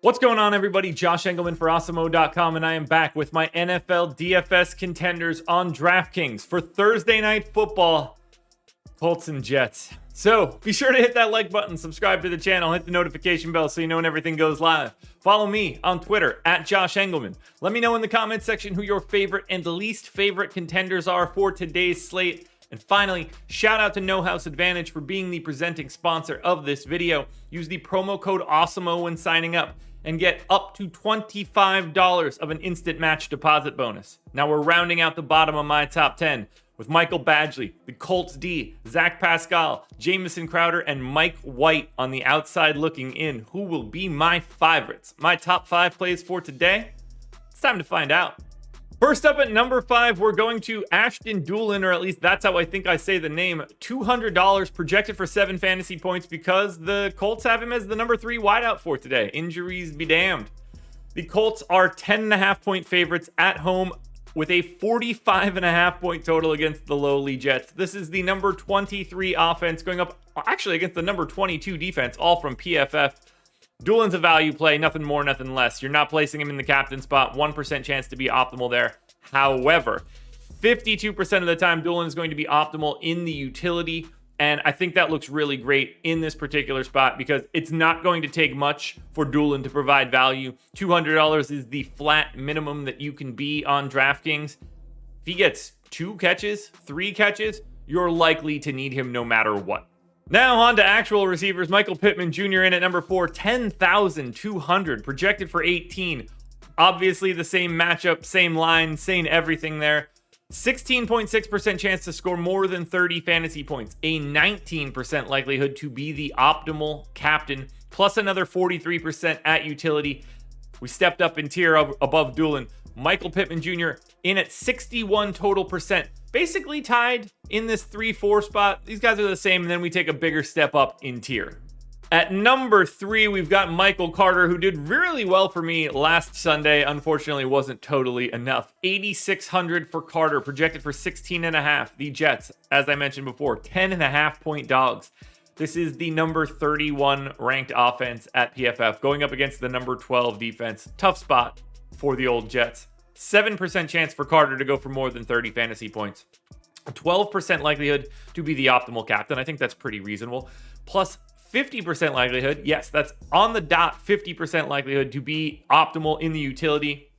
What's going on, everybody? Josh Engleman for Awesemo.com, and I am back with my NFL DFS contenders on DraftKings for Thursday Night Football, Colts and Jets. So be sure to hit that like button, subscribe to the channel, hit the notification bell so you know when everything goes live. Follow me on Twitter at Josh Engleman. Let me know in the comments section who your favorite and least favorite contenders are for today's slate. And finally, shout out to No House Advantage for being the presenting sponsor of this video. Use the promo code Awesemo when signing up and get up to $25 of an instant match deposit bonus. Now we're rounding out the bottom of my top 10 with Michael Badgley, the Colts D, Zach Pascal, Jamison Crowder, and Mike White on the outside looking in. Who will be my favorites? My top 5 plays for today? It's time to find out. First up at number 5, we're going to ASHTON DULIN, or at least that's how I think I say the name. $200 projected for 7 fantasy points because the Colts have him as the number 3 wideout for today. Injuries be damned. The Colts are 10.5 point favorites at home with a 45.5 point total against the lowly Jets. This is the number 23 offense going up actually against the number 22 defense, all from PFF. DULIN's a value play, nothing more, nothing less. You're not placing him in the captain spot, 1% chance to be optimal there. However, 52% of the time, DULIN is going to be optimal in the utility, and I think that looks really great in this particular spot because it's not going to take much for DULIN to provide value. $200 is the flat minimum that you can be on DraftKings. If he gets 2 catches, 3 catches, you're likely to need him no matter what. Now on to actual receivers. Michael Pittman Jr. in at number 4, 10,200, projected for 18. Obviously the same matchup, same line, same everything there. 16.6% chance to score more than 30 fantasy points. A 19% likelihood to be the optimal captain, plus another 43% at utility. We stepped up in tier above DULIN. Michael Pittman Jr. in at 61 total percent. Basically tied in this 3-4 spot. These guys are the same, and then we take a bigger step up in tier. At number 3, we've got Michael Carter, who did really well for me last Sunday. Unfortunately, wasn't totally enough. 8,600 for Carter, projected for 16.5. The Jets, as I mentioned before, 10.5 point dogs. This is the number 31 ranked offense at PFF, going up against the number 12 defense. Tough spot for the old Jets. 7% chance for Carter to go for more than 30 fantasy points. A 12% likelihood to be the optimal captain. I think that's pretty reasonable. Plus 50% likelihood, yes, that's on the dot, 50% likelihood to be optimal in the utility.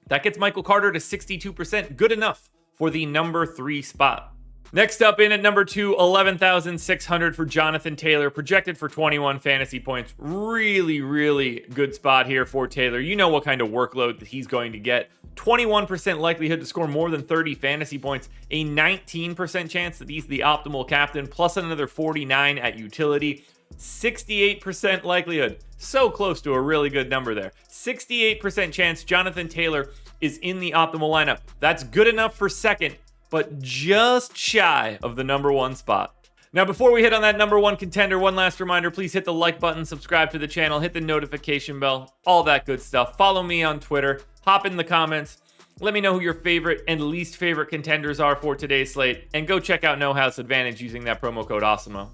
That gets Michael Carter to 62%, good enough for the number 3 spot. Next up in at number 2, 11,600 for Jonathan Taylor, projected for 21 fantasy points. Really, really good spot here for Taylor. You know what kind of workload that he's going to get. 21% likelihood to score more than 30 fantasy points. A 19% chance that he's the optimal captain, plus another 49 at utility. 68% likelihood. So close to a really good number there. 68% chance Jonathan Taylor is in the optimal lineup. That's good enough for second, but just shy of the number 1 spot. Now, before we hit on that number 1 contender, one last reminder, please hit the like button, subscribe to the channel, hit the notification bell, all that good stuff. Follow me on Twitter, hop in the comments, let me know who your favorite and least favorite contenders are for today's slate, and go check out No House Advantage using that promo code Awesemo.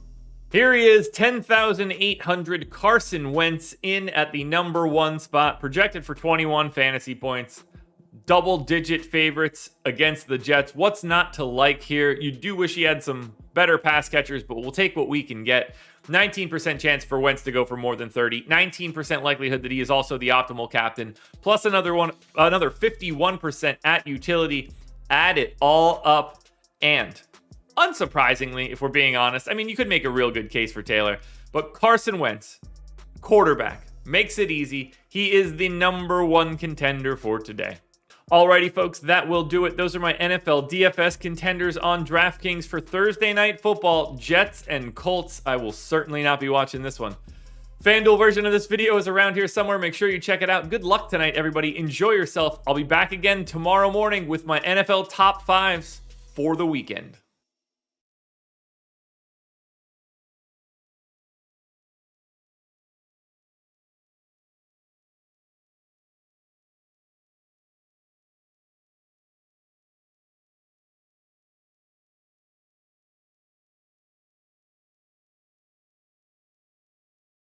Here he is, 10,800, Carson Wentz in at the number 1 spot, projected for 21 fantasy points. Double-digit favorites against the Jets. What's not to like here? You do wish he had some better pass catchers, but we'll take what we can get. 19% chance for Wentz to go for more than 30. 19% likelihood that he is also the optimal captain. Plus another 51% at utility. Add it all up. And unsurprisingly, if we're being honest, I mean, you could make a real good case for Taylor, but Carson Wentz, quarterback, makes it easy. He is the number 1 contender for today. Alrighty, folks, that will do it. Those are my NFL DFS contenders on DraftKings for Thursday Night Football, Jets and Colts. I will certainly not be watching this one. FanDuel version of this video is around here somewhere. Make sure you check it out. Good luck tonight, everybody. Enjoy yourself. I'll be back again tomorrow morning with my NFL top 5s for the weekend.